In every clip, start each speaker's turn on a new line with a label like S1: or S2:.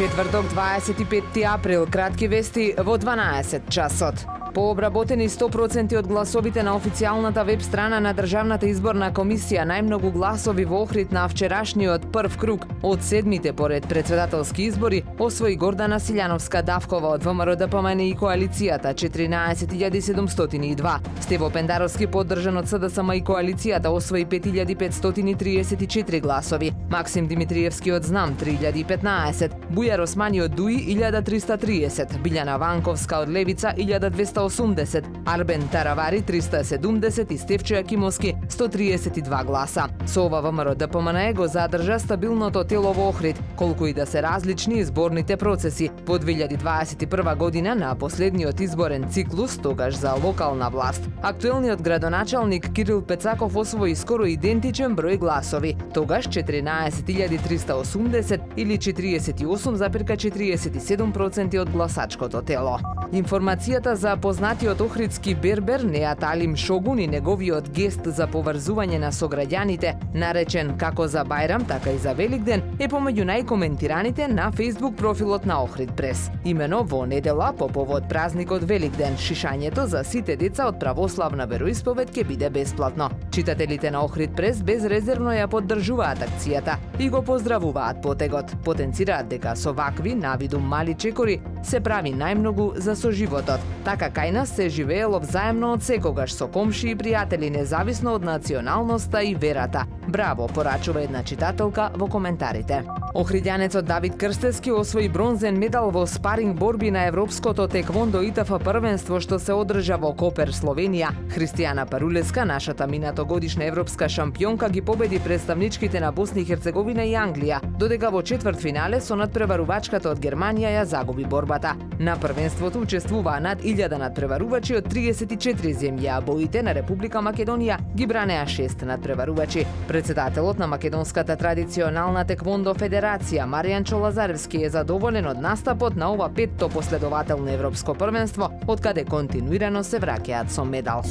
S1: Четврток, 25 април, кратки вести во 12 часот. По обработени 100% од гласовите на официјалната веб страна на Државната изборна комисија, најмногу гласови во Охрид на вчерашниот прв круг од седмите поред председателски избори освои Гордана Силјановска-Давкова од ВМРО ДПМН и коалицијата 14.702. Стево Пендаровски, поддржан од СДСМ и коалицијата, освои 5.534 гласови. Максим Димитриевски од ЗНАМ 3.015, Бујар Османи од ДУИ 1.330, Билјана Ванковска од Левица 1.280, Арбен Таравари 370 и Стефчо Јакимовски 132 гласа. Со ова ВМРО ДПМН го задржа стабилното тело во Охрид, колку и да се различни изборните процеси. Во 2021 година на последниот изборен циклус, тогаш за локална власт, актуелниот градоначалник Кирил Пецаков освои скоро идентичен број гласови, тогаш 14.380 или 48,47% од гласачкото тело. Информацијата за познатиот охридски бербер Неат Алим Шогун и неговиот гест за поврзување на сограѓаните, наречен како за Бајрам, така и за Великден, е помеѓу најкоментираните на Facebook профилот на Охрид Прес. Имено во недела, по повод празникот Великден, шишањето за сите деца од православна вероисповед ќе биде бесплатно. Читателите на Охрид Прес безрезервно ја поддржуваат акцијата и го поздравуваат потегот. Потенцираат дека со вакви, навидум мали чекори, се прави најмногу за соживотот. Така кај нас се живеело взаемно од секогаш со комши и пријатели, независно од националноста и верата. Браво, порачува една читателка во коментарите. Охридјанецот Давид Крстевски освои бронзен медал во спаринг борби на Европското теквондо ИТФ првенство што се одржа во Копер, Словенија. Христијана Парулеска, нашата минатогодишна европска шампионка, ги победи представничките на Босна и Херцеговина и Англија, додека во четвртфинале со надпреварувачката од Германија ја загуби борбата. На првенството учествуваа над 1000 надпреварувачи од 34 земји, а боите на Република Македонија ги бранеа 6 надпреварувачи. Председателот на Македонската традиционална теквондо федерација Маријан Чолазаревски е задоволен од настапот на ова петто последователно европско првенство, од каде континуирано се враќаат со медал.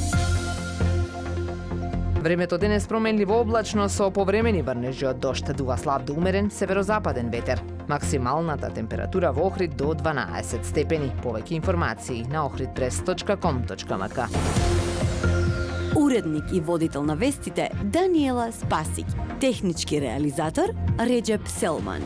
S1: Времето денес променливо облачно со повремени врнежи од дожд, дува слаб до умерен северозападен ветер. Максималната температура во Охрид до 12 степени. Повеќе информации на ohridpress.com.mk.
S2: Уредник и водител на вестите Даниела Спасик. Технички реализатор Реджеп Селман.